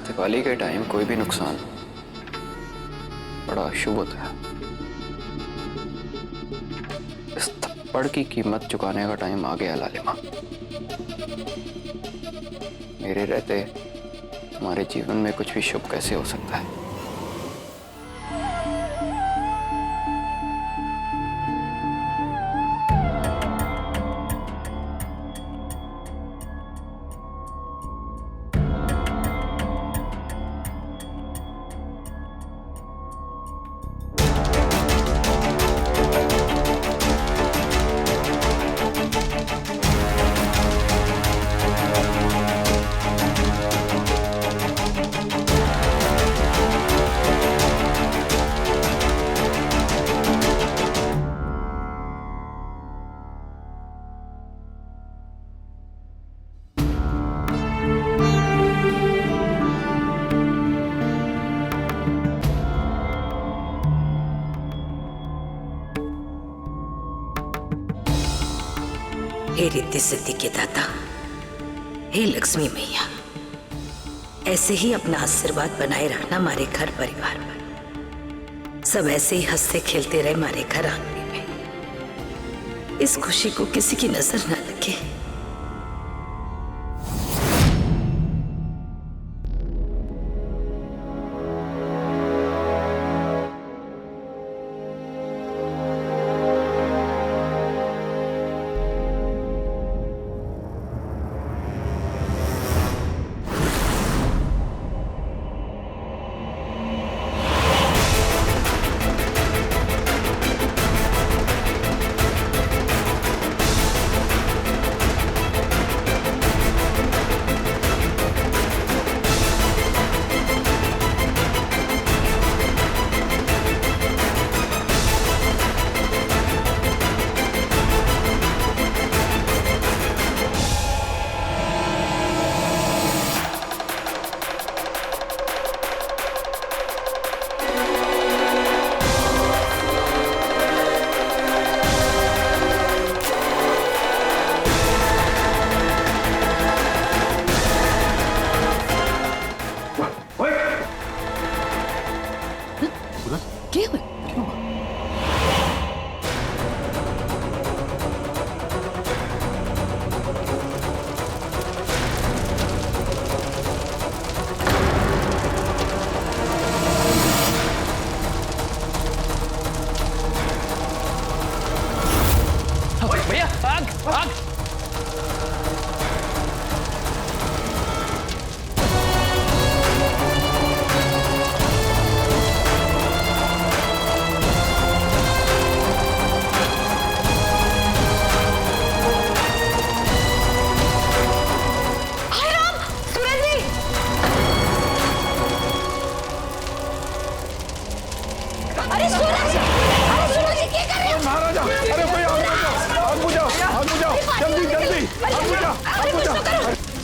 दिवाली के टाइम कोई भी नुकसान बड़ा अशुभ होता है। इस थप्पड़ की कीमत चुकाने का टाइम आ गया लालिमा। मेरे रहते तुम्हारे जीवन में कुछ भी शुभ कैसे हो सकता है? हे रिद्धि सिद्धि के दाता, हे लक्ष्मी मैया, ऐसे ही अपना आशीर्वाद बनाए रखना हमारे घर परिवार पर। सब ऐसे ही हंसते खेलते रहे हमारे घर आंगन में। इस खुशी को किसी की नजर न लगे।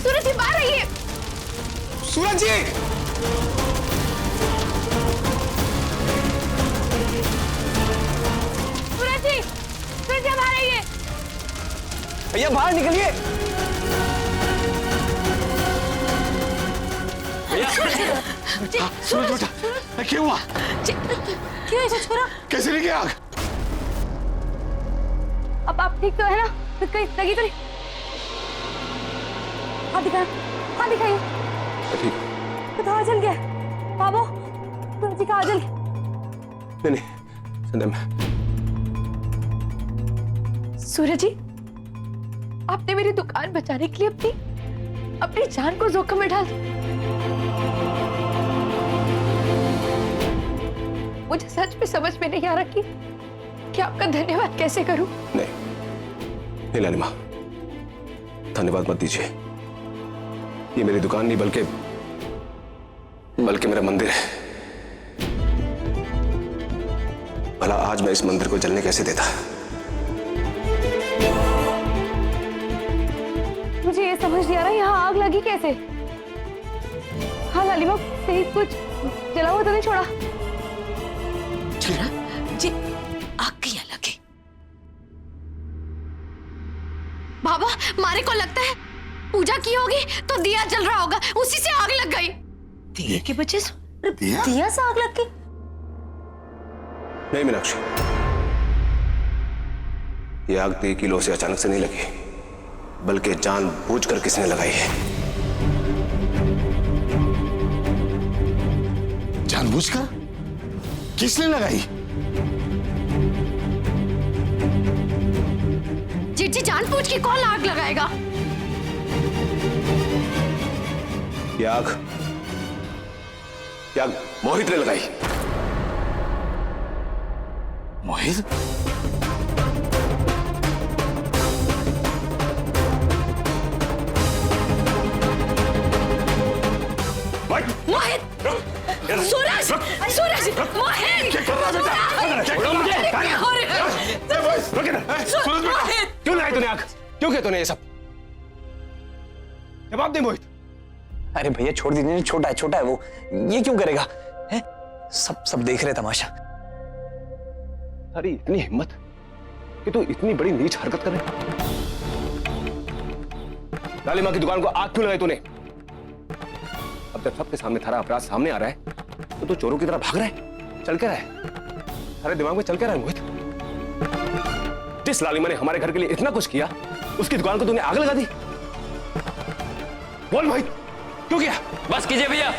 सूरज जी बाहर आइए। सूरज जी! सूरज जी बाहर आइए। भैया बाहर निकलिए। सूरज बेटा क्या हुआ? क्यों ऐसा छोड़ा? कैसे लगी आग? अब आप ठीक तो है ना? कहीं लगी तो नहीं? हाथ दिखाइए। ठीक। तो हवा जल गया बाबू। सूरज जी का जल गया। नहीं संदम। सूरज जी आपने मेरी दुकान बचाने के लिए अपनी जान को जोखिम में डाल दिया। मुझे सच में समझ में नहीं आ रहा कि आपका धन्यवाद कैसे करूं। नहीं लालिमा, धन्यवाद मत दीजिए। ये मेरी दुकान नहीं बल्कि मेरा मंदिर है। भला आज मैं इस मंदिर को जलने कैसे देता? मुझे ये समझ नहीं आ रहा यहाँ आग लगी कैसे? हाँ लालिमा, कहीं कुछ जला हुआ तो नहीं छोड़ा? जरा जी आग की लगे। बाबा मारे को लगता है पूजा की होगी तो दिया जल रहा होगा, उसी से आग लग गई। दिए के वजह से? दिया से आग लग गई? नहीं मीनाक्षी, ये आग तेरी किलो से अचानक से नहीं लगी, बल्कि जानबूझकर किसने लगाई है। जानबूझकर? किसने लगाई? जीजी जानबूझ के कौन आग लगाएगा? ये आग मोहित ने लगाई। मोहित? मोहित! सूरज! सूरज! मोहित! क्या कर रहा है बेटा? छोड़ो मुझे! मोहित! क्यों लगाई तूने आग? क्यों किया तूने ये सब? जवाब दे मोहित। अरे भैया छोड़ दीजिए, छोटा है वो, ये क्यों करेगा? है? सब देख रहे तमाशा। अरे इतनी हिम्मत कि तू इतनी बड़ी नीच हरकत कर रहा है। लालिमा की दुकान को आग क्यों लगाई तूने? अब जब सबके सामने थारा अपराध सामने आ रहा है तो तू चोरों की तरह भाग रहा है। चल के रहा है, थारे दिमाग में चल के रहा है मोहित। जिस लालिमा ने हमारे घर के लिए इतना कुछ किया, उसकी दुकान को तूने आग लगा दी। बोल मोहित, क्यों किया? बस कीजिए भैया,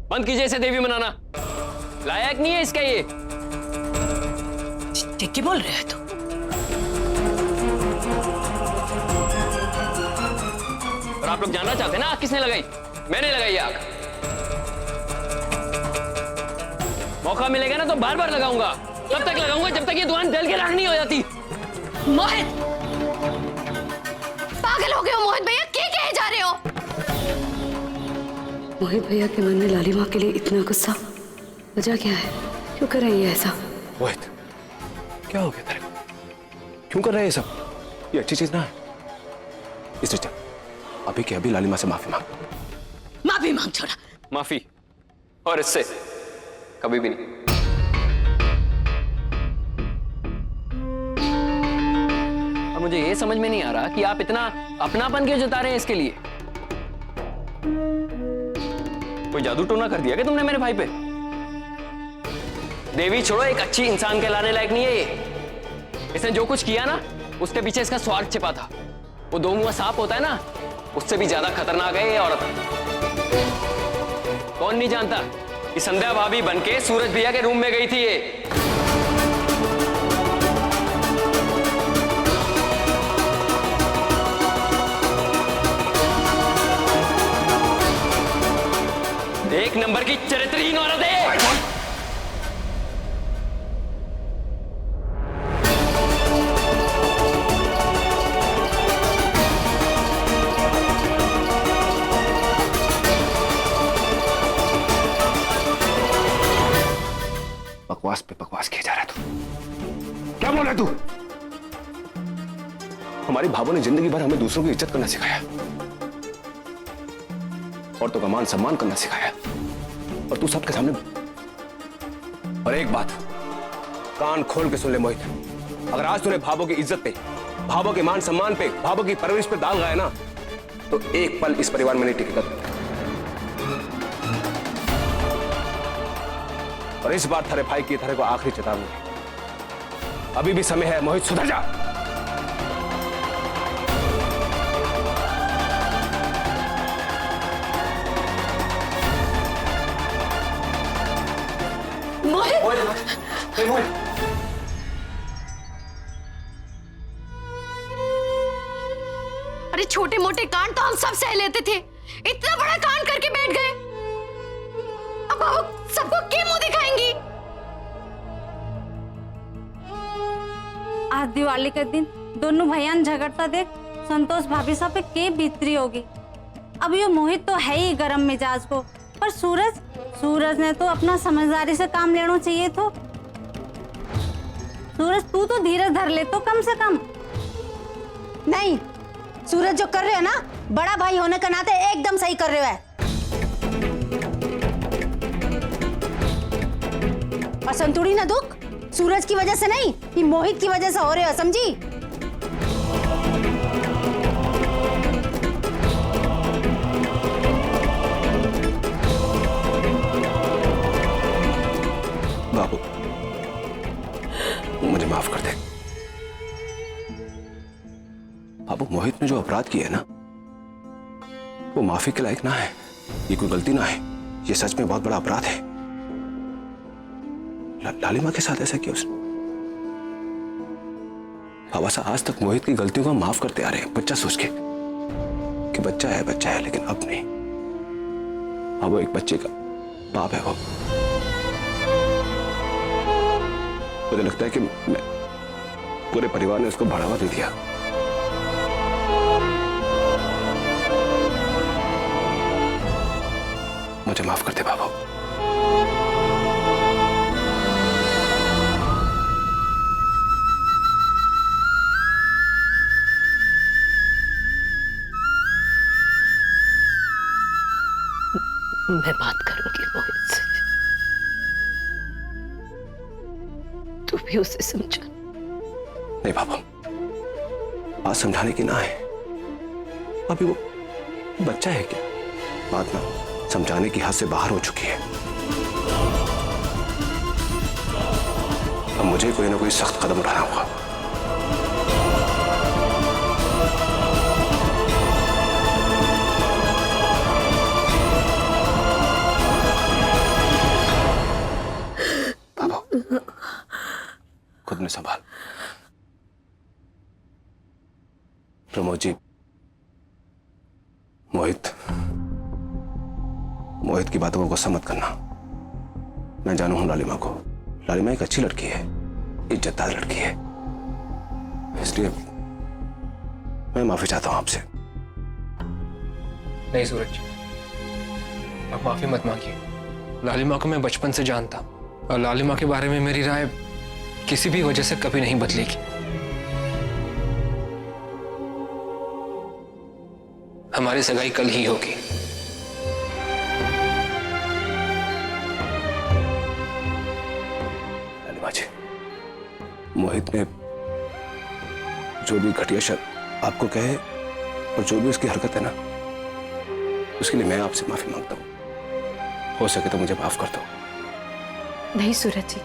बंद कीजिए इसे देवी मनाना। लायक नहीं है इसका ये। ठीक ही बोल रहे हो तुम। और आप लोग जानना चाहते हैं ना आग किसने लगाई? मैंने लगाई आग। मौका मिलेगा ना तो बार बार लगाऊंगा। तब तक लगाऊंगा जब तक ये दुकान जल के राख नहीं हो जाती। मोहित! पागल हो गए हो मोहित भैया, क्या कहे जा रहे हो? मोहित भैया के मन में लालिमा के लिए इतना गुस्सा, वजह क्या है? क्यों कर रही है ऐसा? मोहित, क्या हो गया तेरे को? क्यों कर रहे हैं ये सब? ये अच्छी चीज ना है। इससे चल अभी के अभी लालिमा से माफी मांग। माफी मांग छोड़ा। माफी? और इससे कभी भी नहीं। और मुझे ये समझ में नहीं आ रहा कि आप इतना अपनापन क्यों जता रहे हैं इसके लिए। कोई जादू टोना कर दिया क्या तुमने मेरे भाई पे? देवी छोड़ो, एक अच्छी इंसान कहलाने लायक नहीं है ये। इसने जो कुछ किया ना, उसके पीछे इसका स्वार्थ छिपा था। वो दो मुंहा सांप होता है ना, उससे भी ज्यादा खतरनाक है ये औरत। कौन नहीं जानता कि संध्या भाभी बनके सूरज भैया के रूम में गई थी ये। एक नंबर की चरित्रहीन औरत है। बकवास पे बकवास किया जा रहा है तू। क्या बोल रहा है तू? हमारी भावों ने जिंदगी भर हमें दूसरों की इज्जत करना सिखाया, औरतों का मान सम्मान करना सिखाया, और तू सबके सामने। और एक बात कान खोल के सुन ले मोहित, अगर आज तूने भावों की इज्जत पे, भावों के मान सम्मान पे, भावों की परवरिश पे दाग लगाया ना, तो एक पल इस परिवार में नहीं टिकेगा। और इस बार थारे भाई की थारे को आखिरी चेतावनी है, अभी भी समय है मोहित, सुधर जा। अरे छोटे मोटे कांड तो हम सब सह लेते थे, इतना बड़ा कांड करके बैठ गए। अब वो सबको क्या मुंह दिखाएंगी? आज दिवाली के दिन दोनों भैयान झगड़ता देख संतोष भाभी साहब पे के बीतरी होगी। अब ये मोहित तो है ही गरम मिजाज को, पर सूरज ने तो अपना समझदारी से काम लेना चाहिए। तो सूरज तू तो धीरज धर ले तो कम से कम। नहीं, सूरज जो कर रहे हो ना, बड़ा भाई होने के नाते एकदम सही कर रहे हो है। और संतुड़ी ना दुख सूरज की वजह से नहीं, कि मोहित की वजह से हो रहे हो, समझी? मुझे माफ कर दे। बाबू, मोहित ने जो अपराध किया है ना, वो माफी के लायक ना है। ये कोई गलती ना है, ये सच में बहुत बड़ा अपराध है। लालिमा के साथ ऐसा किया उसने। बाबा साहब, आज तक मोहित की गलतियों को माफ करते आ रहे हैं, बच्चा सोच के कि बच्चा है, लेकिन अब नहीं। अब वो एक बच्चे का बाप है। वो मुझे लगता है कि पूरे परिवार ने उसको बढ़ावा दे दिया। मुझे माफ कर दे बाबू। मैं बात करूंगी मोहित से। तू भी उसे समझा। नहीं बाबू, बात समझाने की ना है। अभी वो बच्चा है क्या? बात ना समझाने की हद से बाहर हो चुकी है। अब मुझे कोई ना कोई सख्त कदम उठाना होगा। बाबू, खुद में संभाल। प्रमोद जी, मोहित की बातों को गुस्सा मत करना। मैं जानू हूं लालिमा को। लालिमा एक अच्छी लड़की है, इज्जतदार लड़की है, इसलिए मैं माफी चाहता हूं आपसे। नहीं सूरज जी, आप माफी मत मांगिए। लालिमा को मैं बचपन से जानता और लालिमा के बारे में मेरी राय किसी भी वजह से कभी नहीं बदलेगी। हमारी सगाई कल ही होगी। लालिमा जी, मोहित ने जो भी घटिया शब्द आपको कहे और जो भी उसकी हरकत है ना, उसके लिए मैं आपसे माफी मांगता हूं। हो सके तो मुझे माफ कर दो। नहीं सूरज जी,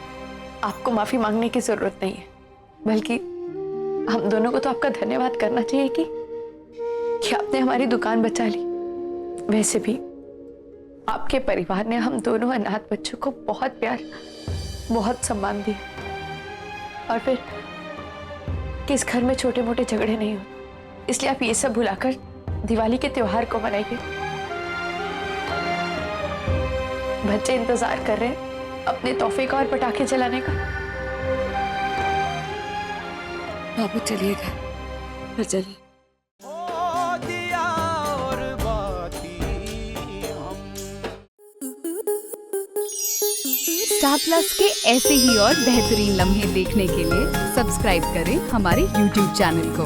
आपको माफी मांगने की जरूरत नहीं है, बल्कि हम दोनों को तो आपका धन्यवाद करना चाहिए कि आपने हमारी दुकान बचा ली। वैसे भी आपके परिवार ने हम दोनों अनाथ बच्चों को बहुत प्यार, बहुत सम्मान दिया, और फिर किस घर में छोटे मोटे झगड़े नहीं होते। इसलिए आप ये सब भुलाकर दिवाली के त्योहार को मनाइए। बच्चे इंतजार कर रहे हैं अपने तोहफे का और पटाखे जलाने का। बाबू चलिए घर पर, चलिए। स्टार प्लस के ऐसे ही और बेहतरीन लम्हे देखने के लिए सब्सक्राइब करें हमारे YouTube चैनल को।